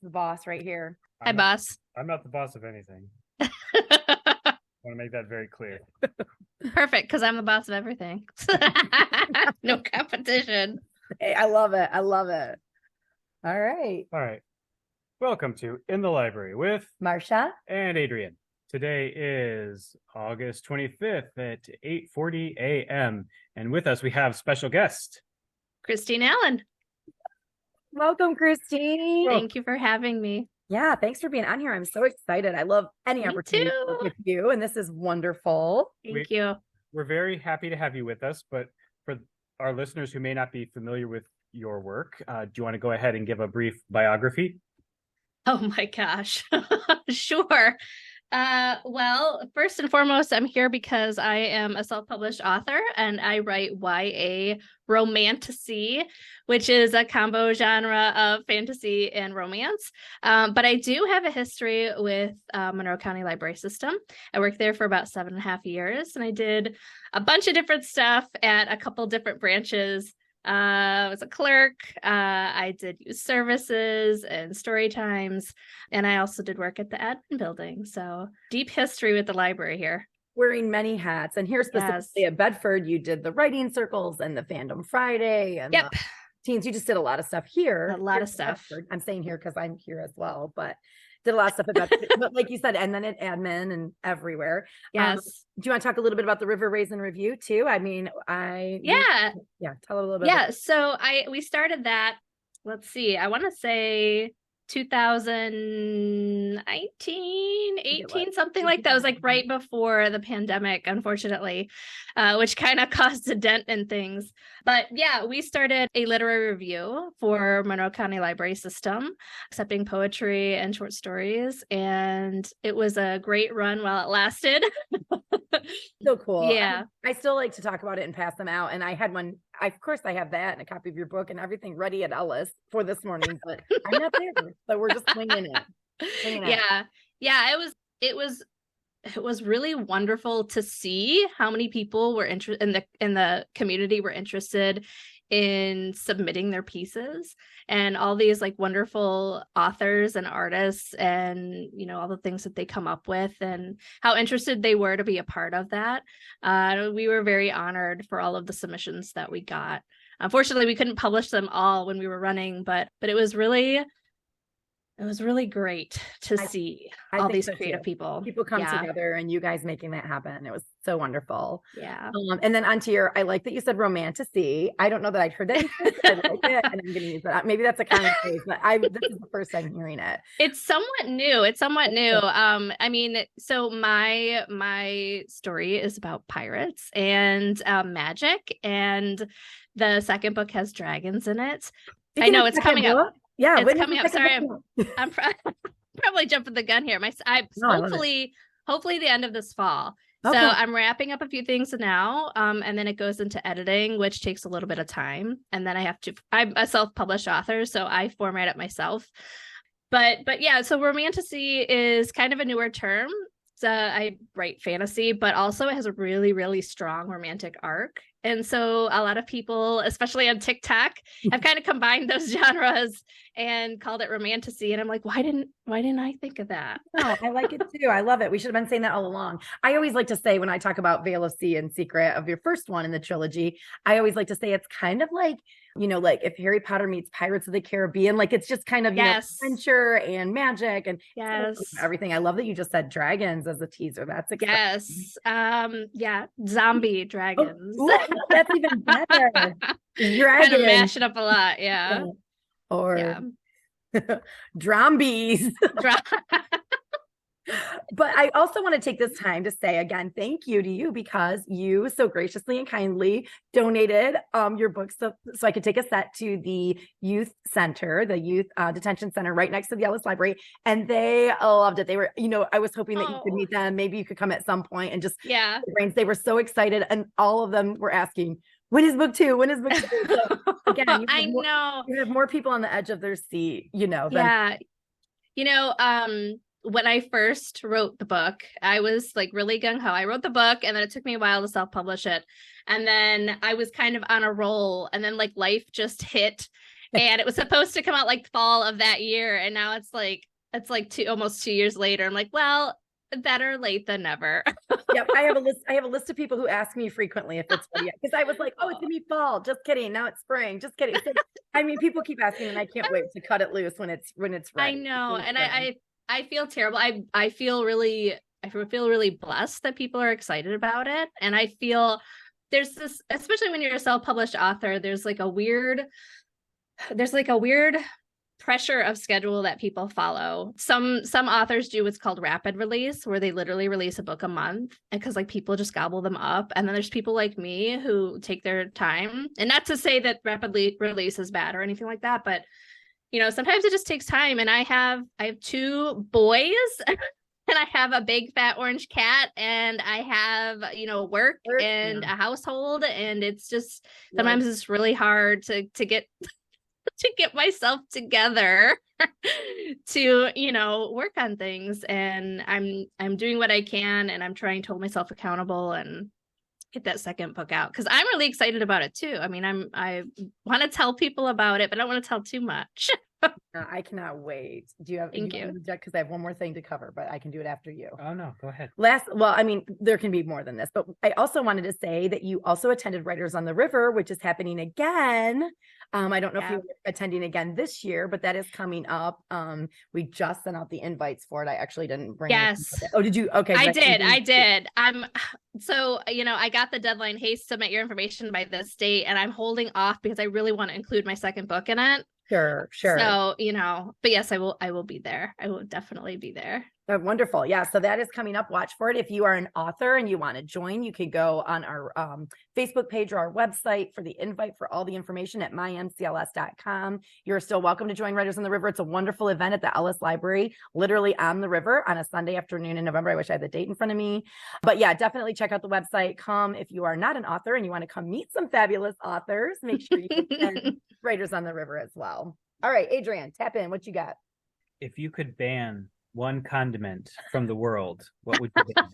the boss right here. Hi, boss. I'm not the boss of anything. Want to make that very clear. Perfect, because I'm the boss of everything. No competition. Hey, I love it. I love it. All right. All right. Welcome to In the Library with Marsha. and Adrian. Today is August 25th at 8:40 a.m. And with us, we have special guest. Christine Allen. Welcome, Christine. Thank you for having me. Yeah, thanks for being on here. I'm so excited. I love any Me opportunity to work too. with you, and this is wonderful. Thank you. We're very happy to have you with us, but for our listeners who may not be familiar with your work, do you want to go ahead and give a brief biography? Oh my gosh. Sure. Well, first and foremost, I'm here because I am a self-published author and I write YA romantasy, which is a combo genre of fantasy and romance. But I do have a history with Monroe County Library System. I worked there for about 7.5 years, and I did a bunch of different stuff at a couple different branches. I was a clerk. I did youth services and story times, and I also did work at the admin building. So deep history with the library here. Wearing many hats. And here specifically at Bedford, you did the writing circles and the Fandom Friday and Yep. the teens. You just did a lot of stuff here. A lot Here of at stuff. Bedford. I'm saying here because I'm here as well, but did a lot of stuff at Bedford. But like you said, and then at admin and everywhere. Yes. Do you want to talk a little bit about the River Raisin Review too? I mean, Yeah. tell a little bit. Yeah. So we started that, let's see, I want to say 2019, 18, something like that. It was like right before the pandemic, unfortunately, which kind of caused a dent in things. But yeah, we started a literary review for Monroe County Library System, accepting poetry and short stories. And it was a great run while it lasted. So cool. Yeah. I still like to talk about it and pass them out. And I had one, of course I have that and a copy of your book and everything ready at Ellis for this morning, but I'm not there. So we're just winging it. Yeah. Yeah. It was really wonderful to see how many people were interested in the community were interested in submitting their pieces, and all these like wonderful authors and artists and, you know, all the things that they come up with and how interested they were to be a part of that. We were very honored for all of the submissions that we got. Unfortunately, we couldn't publish them all when we were running, but it was really great to see all these creative people come together and you guys making that happen. It was so wonderful. Yeah. And then onto I like that you said romantasy. I don't know that I'd heard that before, but I like it, and I'm going to use that. Maybe that's a common phrase, but this is the first time hearing it. It's somewhat new. I mean, so my story is about pirates and magic, and the second book has dragons in it. I know it's coming up. Yeah, it's coming up. Sorry, I'm probably jumping the gun here. Hopefully the end of this fall. Okay. So I'm wrapping up a few things now, and then it goes into editing, which takes a little bit of time. And then I'm a self-published author, so I format it myself. But yeah, so romantasy is kind of a newer term. So I write fantasy, but also it has a really, really strong romantic arc. And so a lot of people, especially on TikTok, have kind of combined those genres and called it romantasy. And I'm like, why didn't I think of that? Oh, I like it too. I love it. We should have been saying that all along. I always like to say, when I talk about Veil of Sea and Secret of your first one in the trilogy, I always like to say it's kind of like, you know, like if Harry Potter meets Pirates of the Caribbean, like it's just kind of, you know, adventure and magic and everything. I love that you just said dragons as a teaser. That's exciting. Yes. Zombie dragons. Oh, that's even better. Dragons. Kind of mash it up a lot. Yeah. Or drombies. But I also want to take this time to say again, thank you to you, because you so graciously and kindly donated your books so I could take a set to the youth center, the youth detention center right next to the Ellis Library. And they loved it. They were, you know, I was hoping that you could meet them. Maybe you could come at some point and just, they were so excited. And all of them were asking, when is book two? When is book two? So again, you have more people on the edge of their seat, you know. When I first wrote the book, I was like really gung-ho. I wrote the book and then it took me a while to self-publish it. And then I was kind of on a roll, and then like life just hit And it was supposed to come out like fall of that year. And now it's like almost 2 years later. I'm like, well, better late than never. Yep, I have a list of people who ask me frequently if it's ready, because I was like, oh, it's gonna be fall. Just kidding. Now it's spring. Just kidding. So, I mean, people keep asking, and I can't wait to cut it loose when it's ready. I know, and I feel terrible. I feel really blessed that people are excited about it, and I feel there's this, especially when you're a self-published author, there's like a weird pressure of schedule that people follow. Some authors do what's called rapid release, where they literally release a book a month, and because like people just gobble them up. And then there's people like me who take their time, and not to say that rapidly release is bad or anything like that, but sometimes it just takes time. And I have 2 boys and I have a big fat orange cat, and I have work and a household, and it's just sometimes it's really hard to get myself together to work on things. And I'm doing what I can, and I'm trying to hold myself accountable and get that second book out, because I'm really excited about it too. I mean, I want to tell people about it, but I don't want to tell too much. I cannot wait. Do you have? Thank you. Because I have one more thing to cover, but I can do it after you. Oh no, go ahead. Well, I mean, there can be more than this, but I also wanted to say that you also attended Writers on the River, which is happening again. I don't know if you're attending again this year, but that is coming up. We just sent out the invites for it. I actually didn't bring. Yes. Oh, did you? Okay. I did. I got the deadline. Hey, submit your information by this date, and I'm holding off because I really want to include my second book in it. Sure. So, but yes, I will be there. I will definitely be there. Oh, wonderful. Yeah. So that is coming up. Watch for it. If you are an author and you want to join, you could go on our Facebook page or our website for the invite for all the information at mymcls.com. You're still welcome to join Writers on the River. It's a wonderful event at the Ellis Library, literally on the river on a Sunday afternoon in November. I wish I had the date in front of me. But yeah, definitely check out the website. Come if you are not an author and you want to come meet some fabulous authors. Make sure you attend Writers on the River as well. All right, Adrian, tap in. What you got? If you could ban one condiment from the world, what would you ban?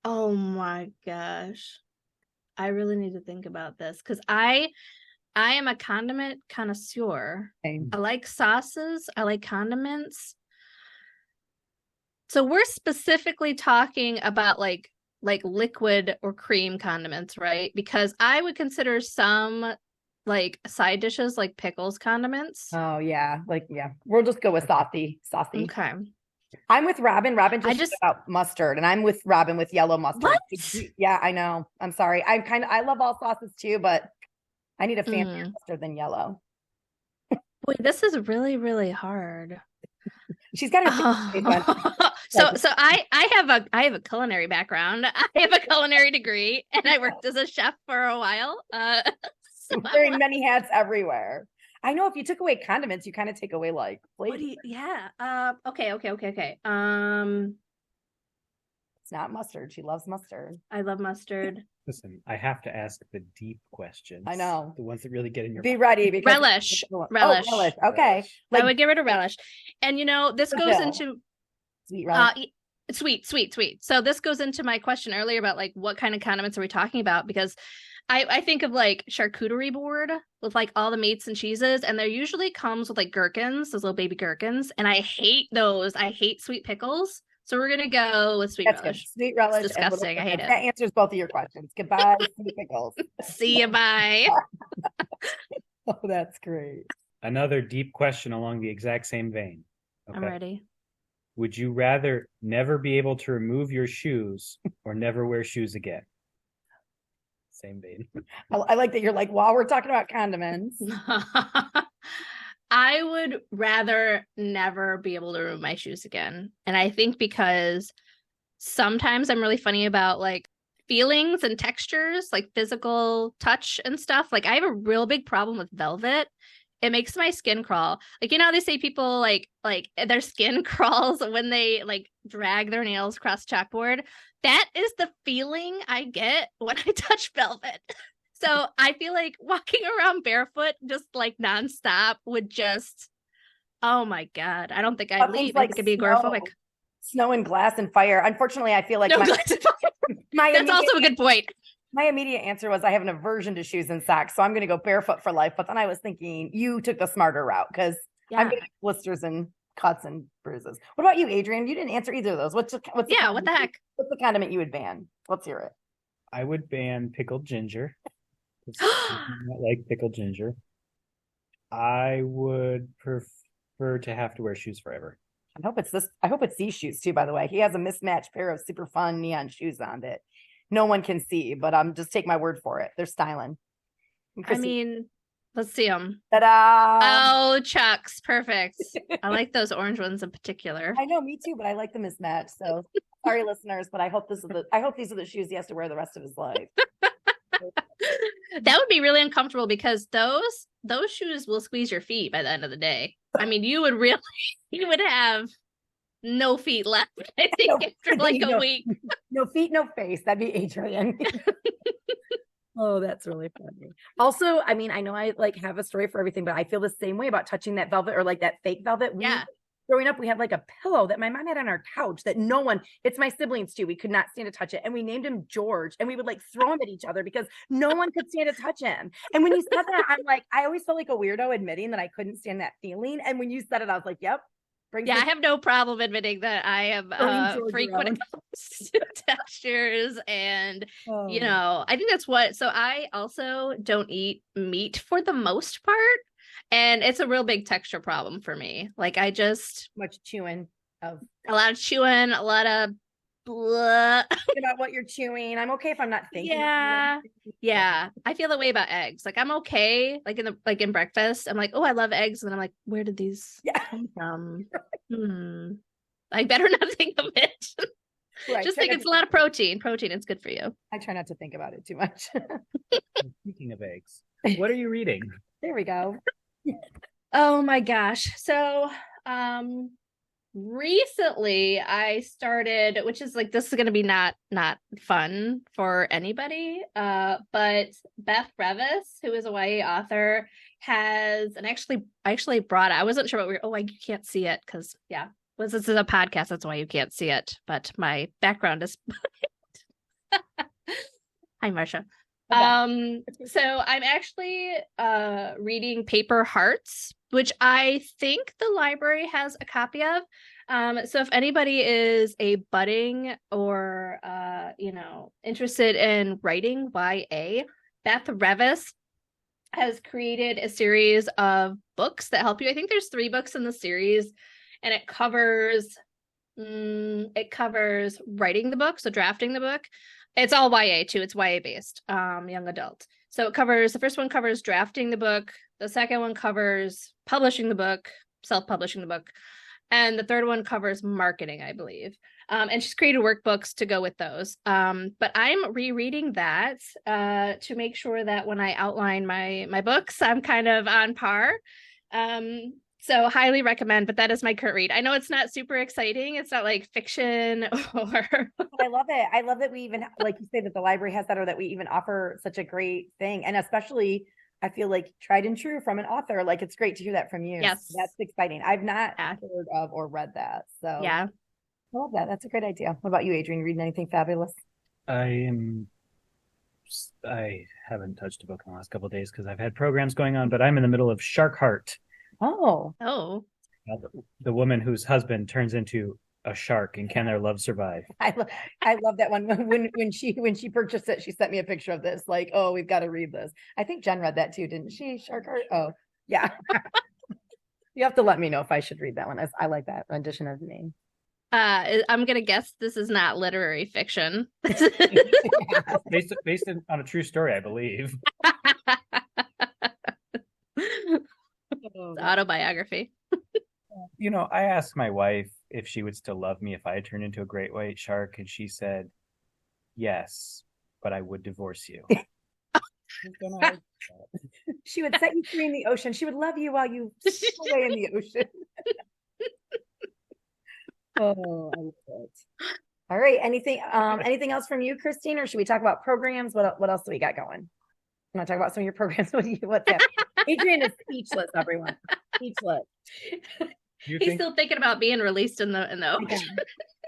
Oh my gosh. I really need to think about this, because I am a condiment connoisseur. Same. I like sauces. I like condiments. So we're specifically talking about like liquid or cream condiments, right? Because I would consider some like side dishes like pickles condiments. Oh yeah. We'll just go with saucy. Okay. I'm with Robin. Robin just about mustard, and I'm with Robin with yellow mustard. What? Yeah, I know. I'm sorry. I love all sauces too, but I need a fancier mustard than yellow. Boy, this is really, really hard. She's got a So I have a culinary background. I have a culinary degree, and I worked as a chef for a while. Wearing many hats everywhere. I know if you took away condiments, you kind of take away like flavor. Okay. It's not mustard. She loves mustard. I love mustard. Listen, I have to ask the deep questions. I know. The ones that really get in your Be ready because relish. Relish. Okay. I would get rid of relish. And this goes into sweet relish. Sweet. So this goes into my question earlier about like what kind of condiments are we talking about, because I think of like charcuterie board with like all the meats and cheeses, and there usually comes with like gherkins, those little baby gherkins, and I hate those. I hate sweet pickles. So we're gonna go with sweet relish. Good. Sweet relish. It's disgusting. I hate it. That answers both of your questions. Goodbye, sweet pickles. See you, bye. Oh, that's great. Another deep question along the exact same vein. Okay. I'm ready. Would you rather never be able to remove your shoes or never wear shoes again? Same vein. I like that you're like, while we're talking about condiments. I would rather never be able to remove my shoes again. And I think because sometimes I'm really funny about like feelings and textures, like physical touch and stuff. Like I have a real big problem with velvet. It makes my skin crawl. Like, they say people like their skin crawls when they like drag their nails across chalkboard. That is the feeling I get when I touch velvet. So I feel like walking around barefoot just like nonstop would just, oh my God. I don't think I'd leave. I think it'd be agoraphobic. Snow and glass and fire. Unfortunately, I feel like That's also a good point. My immediate answer was I have an aversion to shoes and socks, so I'm going to go barefoot for life. But then I was thinking you took the smarter route because I'm going to get blisters and cuts and bruises. What about you, Adrian? You didn't answer either of those. What's what the heck? What's the condiment you would ban? Let's hear it. I would ban pickled ginger. I don't like pickled ginger. I would prefer to have to wear shoes forever. I hope it's this. I hope it's these shoes too. By the way, he has a mismatched pair of super fun neon shoes on that no one can see, but just take my word for it. They're styling. I mean, let's see them. Ta-da! Oh, Chucks, perfect. I like those orange ones in particular. I know, me too, but I like the mismatch. So sorry, listeners, but I hope these are the shoes he has to wear the rest of his life. That would be really uncomfortable because those shoes will squeeze your feet by the end of the day. I mean, you would have no feet left, I think, after like a week. No feet, no face. That'd be Adrian. Oh, that's really funny. Also, I mean, I know I like have a story for everything, but I feel the same way about touching that velvet or like that fake velvet. Growing up, we had like a pillow that my mom had on our couch that it's my siblings too. We could not stand to touch it. And we named him George and we would like throw him at each other because no one could stand to touch him. And when you said that, I'm like, I always felt like a weirdo admitting that I couldn't stand that feeling. And when you said it, I was like, yep. I have no problem admitting that I am frequent to textures and, I think that's so I also don't eat meat for the most part. And it's a real big texture problem for me. Like I just much chewing of a lot of chewing, a lot of blah. About what you're chewing. I'm okay if I'm not thinking. Yeah. I feel that way about eggs. Like I'm okay. Like in breakfast, I'm like, oh, I love eggs. And then I'm like, where did these come from? I better not think of it. Right. Just think it's a lot of protein. Protein, it's good for you. I try not to think about it too much. Speaking of eggs, what are you reading? There we go. Oh my gosh. So recently I started, which is like, this is going to be not fun for anybody, but Beth Revis, who is a YA author, has, and I actually brought it. I wasn't sure what you can't see it because this is a podcast, that's why you can't see it, but my background is Hi, Marsha. So I'm actually reading Paper Hearts, which I think the library has a copy of. So if anybody is a budding or interested in writing YA, Beth Revis has created a series of books that help you. I think there's 3 books in the series, and it covers writing the book, so drafting the book. It's all YA too. It's YA based, young adult. So the first one covers drafting the book. The second one covers publishing the book, self-publishing the book. And the third one covers marketing, I believe. And she's created workbooks to go with those. But I'm rereading that to make sure that when I outline my books, I'm kind of on par. So highly recommend, but that is my current read. I know it's not super exciting. It's not like fiction or. I love it. I love that we even, like you say, that the library has that, or that we even offer such a great thing. And especially, I feel like tried and true from an author. Like it's great to hear that from you. Yes. So that's exciting. I've not heard of or read that. So yeah, I love that. That's a great idea. What about you, Adrian? Reading anything fabulous? I haven't touched a book in the last couple of days because I've had programs going on, but I'm in the middle of Shark Heart. Oh. The woman whose husband turns into a shark, and can their love survive? I love that one. When she purchased it, she sent me a picture of this. Like, oh, we've got to read this. I think Jen read that too, didn't she? Shark Heart. Oh, yeah. You have to let me know if I should read that one. I like that rendition of the name. I'm gonna guess this is not literary fiction. based on a true story, I believe. It's autobiography. I asked my wife if she would still love me if I had turned into a great white shark, and she said, yes, but I would divorce you. She would set you free in the ocean. She would love you while you swim away in the ocean. Oh, I love it. All right. Anything else from you, Christine, or should we talk about programs? What else do we got going? You want to talk about some of your programs? What's happening? Adrian is speechless, everyone. Speechless. He's still thinking about being released in the ocean.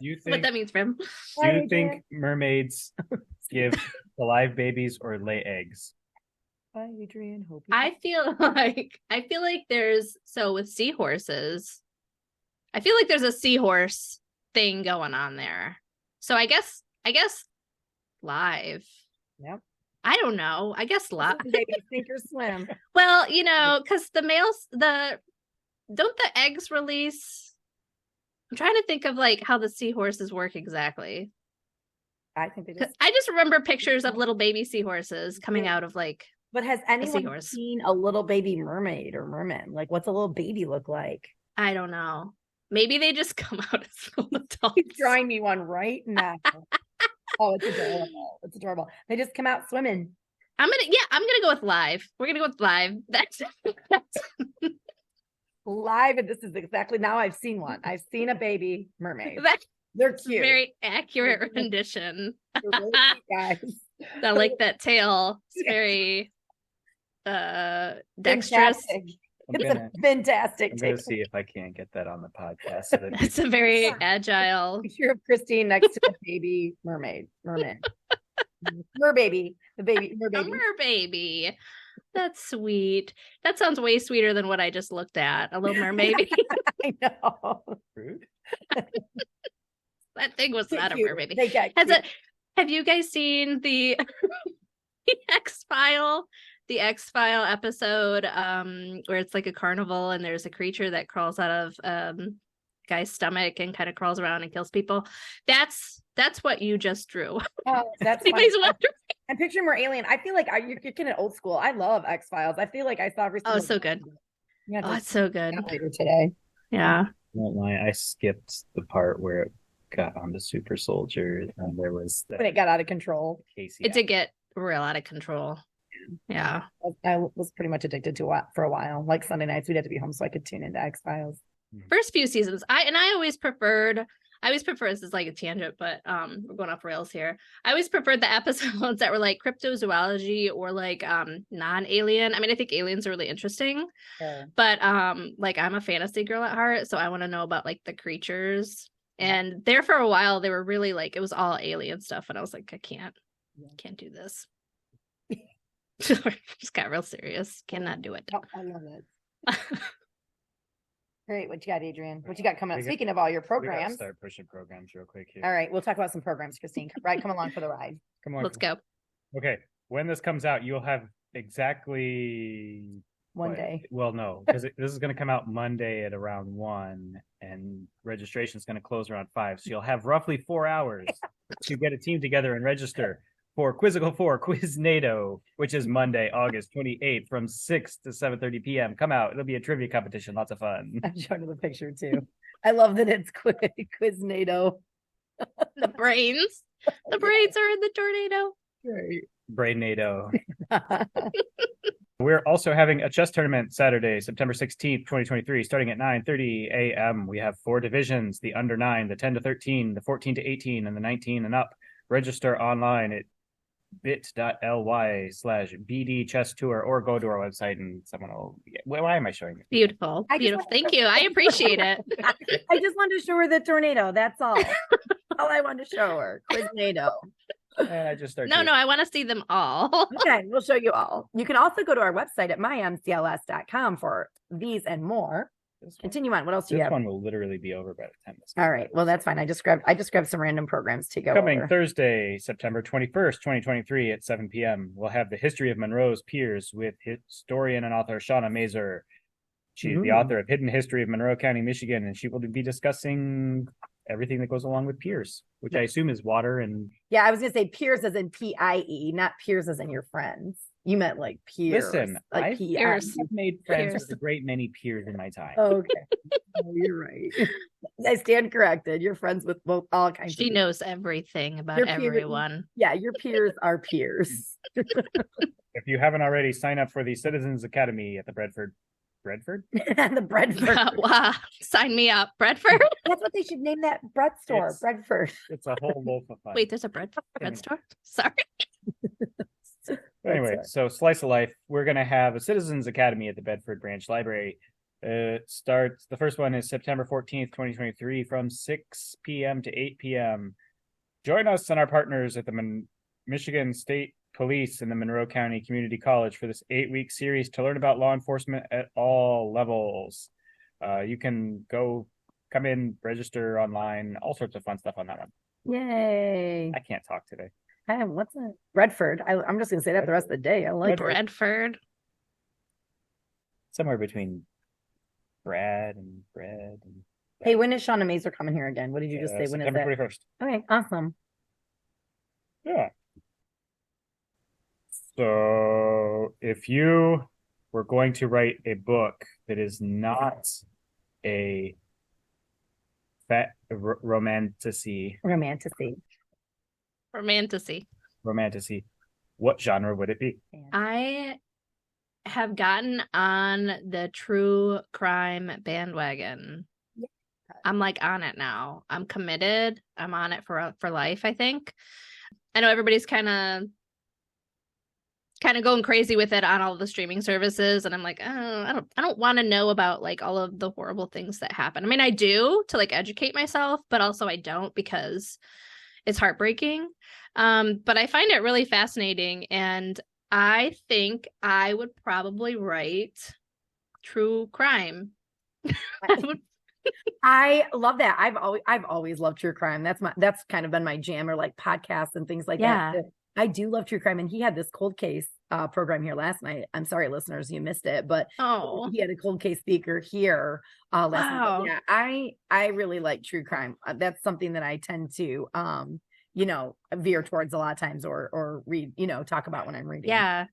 You think what that means for him? Do you think mermaids give the live babies or lay eggs? Bye, Adrian. Hope you I feel like there's with seahorses. I feel like there's a seahorse thing going on there. So I guess live. Yep. I don't know. I guess live. Baby, sink or swim. Well, because the males, don't the eggs release? I'm trying to think of like how the seahorses work exactly. I think they 'Cause just. I just remember pictures of little baby seahorses coming out of like. But has anyone seahorse. seen a little baby mermaid or merman? Like, what's a little baby look like? I don't know. Maybe they just come out as full adults. He's drawing me one right now. Oh, it's adorable. It's adorable. They just come out swimming. I'm gonna go with live. We're gonna go with live. That's Live, and this is exactly now I've seen one. I've seen a baby mermaid. that's They're a cute. very accurate rendition. They're really cute, guys. I like that tail. It's very dexterous. Fantastic. I'm It's gonna, a fantastic I'm gonna take. see if I can get that on the podcast. So that It's a very agile. Picture of Christine next to a baby mermaid. Merbaby. The baby A merbaby. merbaby. That's sweet. That sounds way sweeter than what I just looked at. A little mermaid. I know. rude. That thing was not a Cute. merbaby. They get Has cute. it? Have you guys seen the X-File? The X-File episode where it's like a carnival and there's a creature that crawls out of guy's stomach and kind of crawls around and kills people. That's what you just drew. Oh, that's Anybody's funny. wondering. I'm picturing more alien. I feel like you're getting old school. I love X-Files. I feel like I saw every Oh, single so good. Yeah, Oh, it's so good. later today. Yeah. I won't lie, I skipped the part where it got on the super soldier and there was When it got out of control. Casey. It did get real out of control. Yeah. I was pretty much addicted to it for a while. Like Sunday nights, we'd have to be home so I could tune into X-Files. First few seasons, I always preferred, this is like a tangent, but we're going off rails here. I always preferred the episodes that were like cryptozoology or like non-alien. I mean, I think aliens are really interesting, but like I'm a fantasy girl at heart, so I want to know about like the creatures. And there for a while they were really like it was all alien stuff, and I was like, I can't do this. Just got real serious. Cannot do it. Oh, I love it. Great. What you got, Adrian? What you got coming up? Speaking of all your We gotta programs. start pushing programs real quick here. All right. We'll talk about some programs, Christine. Right. Come along for the ride. Come on. Let's go. Okay. When this comes out, you'll have exactly One day. Well, no, because this is going to come out Monday at around 1 and registration is going to close around 5. So you'll have roughly 4 hours to get a team together and register for Quizzical 4 Quiz NATO, which is Monday, August 28th from 6 to 7:30 p.m. Come out. It'll be a trivia competition. Lots of fun. I'm showing you the picture too. I love that it's Quiz NATO. The brains. The brains are in the tornado. Right. Brain NATO. We're also having a chess tournament Saturday, September 16th, 2023, starting at 9:30 a.m. We have 4 divisions, the under 9, the 10 to 13, the 14 to 18, and the 19 and up. Register online at bit.ly/BD chess tour or go to our website and someone will. Why am I showing you? Beautiful. Beautiful. Thank you. I appreciate it. I just wanted to show her the tornado. That's all. All I wanted to show her. Quiz NATO. And I just started. No, I want to see them all. Okay, we'll show you all. You can also go to our website at mymcls.com for these and more. Continue on. What else do you This have? one will literally be over by the time this. All right. Well, that's fine. I just grabbed some random programs to go Coming over. Thursday, September 21st, 2023 at 7 p.m. We'll have the history of Monroe's peers with historian and author Shauna Mazer. She's the author of Hidden History of Monroe County, Michigan, and she will be discussing everything that goes along with piers, which I assume is water and. Yeah, I was gonna say peers as in PIE, not peers as in your friends. You meant like peers. Listen, like I've PIE. made friends Peers. with a great many peers in my time. Okay. Oh, you're right. I stand corrected. You're friends with both all kinds She of knows everything about Your peers- everyone. Yeah, your peers are peers. If you haven't already, sign up for the Citizens Academy at the Bradford. The Bradford. Wow. Sign me up. Bradford? That's what they should name that bread store. It's- Bradford. It's a whole loaf of fun. Wait, there's a bread store? Sorry. Anyway, That's so Slice of Life, we're going to have a Citizens Academy at the Bedford Branch Library. Starts, the first one is September 14th, 2023 from 6 p.m. to 8 p.m. Join us and our partners at the Michigan State Police and the Monroe County Community College for this 8-week series to learn about law enforcement at all levels. You can go come in, register online, all sorts of fun stuff on that one. Yay. I can't talk today. What's it? Redford. I'm just going to say that the rest of the day. I like Redford. Somewhere between Brad and Bread. And Hey, when is Shauna Mazer coming here again? What did you just say? When is September that? 21st. Okay, awesome. Yeah. So if you were going to write a book that is not a romantasy, what genre would it be? I have gotten on the true crime bandwagon. Yeah. I'm like on it now. I'm committed. I'm on it for life, I think. I know everybody's kind of going crazy with it on all the streaming services, and I'm like, oh, I don't want to know about like all of the horrible things that happen. I mean, I do to like educate myself, but also I don't because it's heartbreaking. But I find it really fascinating, and I think I would probably write true crime. I love that. I've always loved true crime. That's kind of been my jam, or like podcasts and things like that. So I do love true crime. And he had this cold case program here last night. I'm sorry, listeners, you missed it, but he had a cold case speaker here last night. But yeah, I really like true crime. That's something that I tend to veer towards a lot of times or read, talk about when I'm reading. Yeah.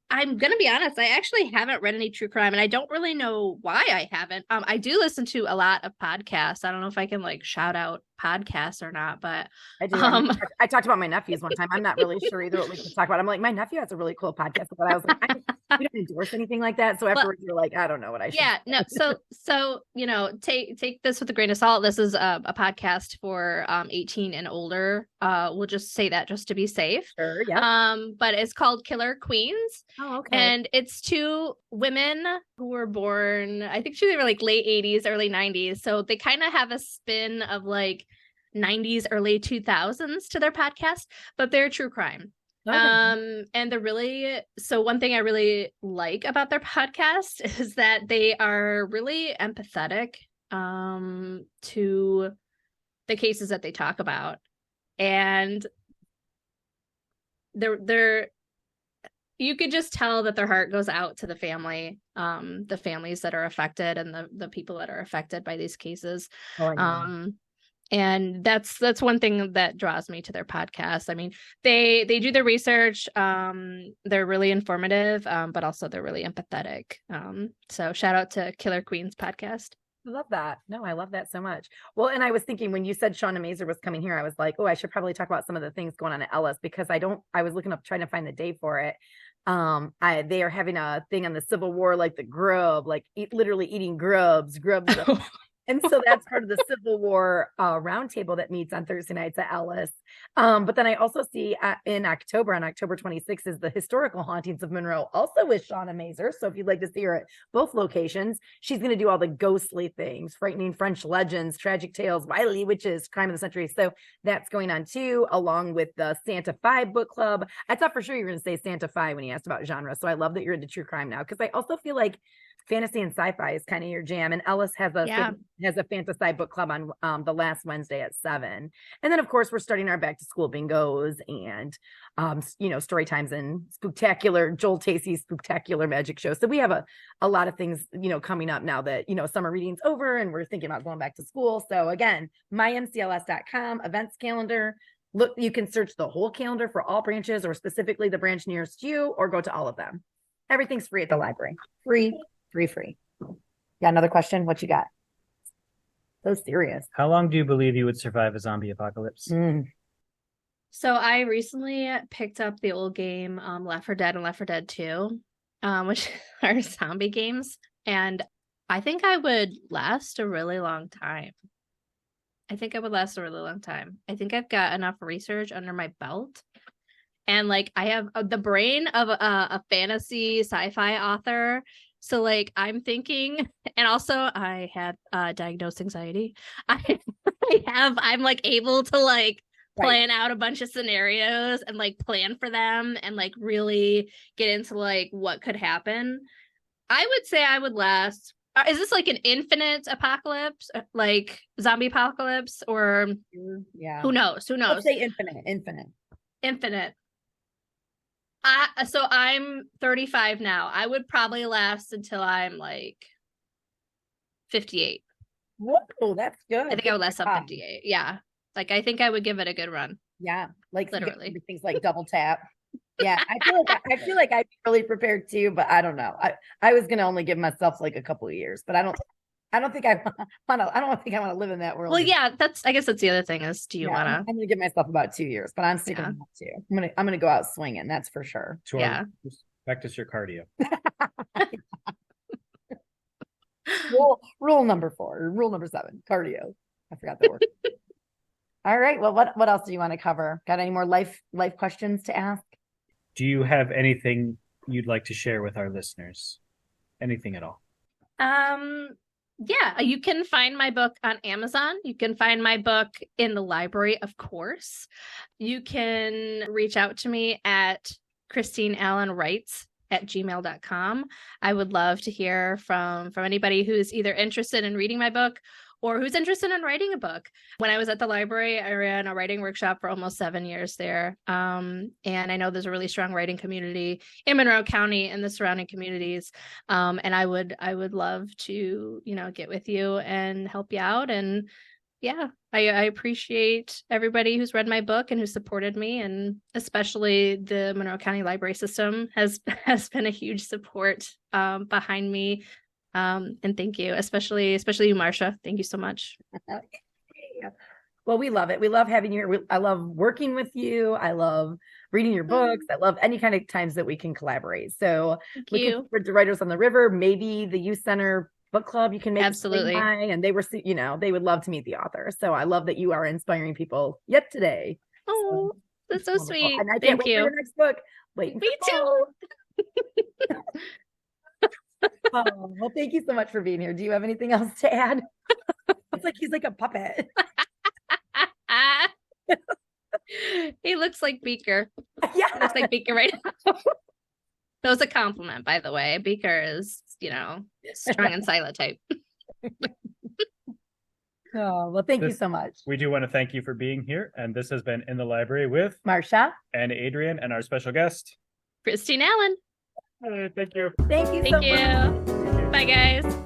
I'm going to be honest. I actually haven't read any true crime, and I don't really know why I haven't. I do listen to a lot of podcasts. I don't know if I can like shout out podcasts or not, but I do. I talked about my nephews one time. I'm not really sure either what we can talk about. I'm like, my nephew has a really cool podcast, but I was like, we don't endorse anything like that. So afterwards you're like, I don't know what I should. Yeah, no. So take this with a grain of salt. This is a podcast for 18 and older. We'll just say that just to be safe. Sure, yeah. But it's called Killer Queens. Oh, okay. And it's 2 women who were born, I think they were like late 80s, early 90s. So they kind of have a spin of like 90s, early 2000s to their podcast, but they're true crime. Okay. And they're really, so one thing I really like about their podcast is that they are really empathetic to the cases that they talk about. And they're you could just tell that their heart goes out to the families that are affected and the people that are affected by these cases. And that's one thing that draws me to their podcast. I mean, they do their research. They're really informative, but also they're really empathetic. So shout out to Killer Queens podcast. I love that. No, I love that so much. Well, and I was thinking when you said Shauna Mazer was coming here, I was like, oh, I should probably talk about some of the things going on at Ellis, because I was looking up, trying to find the day for it. They are having a thing on the Civil War, like the grub, like literally eating grubs. And so that's part of the Civil War roundtable that meets on Thursday nights at Ellis. But then I also see in October, on October 26th, is the Historical Hauntings of Monroe, also with Shauna Mazer. So if you'd like to see her at both locations, she's going to do all the ghostly things, frightening French legends, tragic tales, wily witches, crime of the century. So that's going on too, along with the Santa Fi book club. I thought for sure you were going to say Santa Fi when you asked about genre. So I love that you're into true crime now, because I also feel like fantasy and sci-fi is kind of your jam, and Ellis has a fantasy book club on the last Wednesday at 7. And then of course we're starting our back to school bingos and story times and Joel Tacey's spectacular magic show. So we have a lot of things coming up now that summer reading's over and we're thinking about going back to school. So again, mymcls.com events calendar. Look, you can search the whole calendar for all branches or specifically the branch nearest you, or go to all of them. Everything's free at the library. Free. Got another question? What you got? So serious. How long do you believe you would survive a zombie apocalypse? So I recently picked up the old game Left 4 Dead and Left 4 Dead 2, which are zombie games. And I think I would last a really long time. I think I've got enough research under my belt. And like I have the brain of a fantasy sci-fi author. So I'm thinking, and also I have diagnosed anxiety. I'm able to plan out a bunch of scenarios and like plan for them and like really get into like what could happen. I would say I would last. Is this like an infinite apocalypse, like zombie apocalypse, or Yeah. who knows? Who knows? Let's say infinite. Infinite. So I'm 35 now. I would probably last until I'm like 58. Whoa, that's good. I think I would last up 58. Yeah. Like I think I would give it a good run. Yeah, like Literally. things like double tap. Yeah, I feel like I'd be really prepared too, but I don't know. I was gonna only give myself like a couple of years, but I don't think I want to live in that world. Well, yeah, I guess that's the other thing is, do you want to? I'm gonna give myself about 2 years, but I'm sticking with that too. I'm gonna go out swinging. That's for sure. Practice your cardio. Rule number 4, rule number 7, cardio. I forgot that word. All right. Well, what else do you want to cover? Got any more life questions to ask? Do you have anything you'd like to share with our listeners? Anything at all? Yeah, you can find my book on Amazon. You can find my book in the library, of course. You can reach out to me at christineallenwrites@gmail.com. I would love to hear from anybody who's either interested in reading my book or who's interested in writing a book. When I was at the library, I ran a writing workshop for almost 7 years there. And I know there's a really strong writing community in Monroe County and the surrounding communities. And I would love to, get with you and help you out. And yeah, I appreciate everybody who's read my book and who supported me, and especially the Monroe County Library System has been a huge support behind me. And thank you, especially you, Marsha. Thank you so much. Well, we love it. We love having you here. I love working with you. I love reading your books. I love any kind of times that we can collaborate. So looking for the Writers on the River, maybe the Youth Center Book Club, you can make absolutely. And they were, they would love to meet the author. So I love that you are inspiring people yet today. Oh, so, that's so sweet. And I Thank can't wait you. for your next book. Wait, me too. Oh, well, thank you so much for being here. Do you have anything else to add? It's like he's like a puppet. He looks like Beaker. Yeah, he looks like Beaker right now. That was a compliment, by the way. Beaker is, strong and silent type. Oh, well, thank you so much. We do want to thank you for being here. And this has been In the Library with Marsha and Adrian and our special guest, Christine Allen. Thank you. Thank you so much. Bye, guys.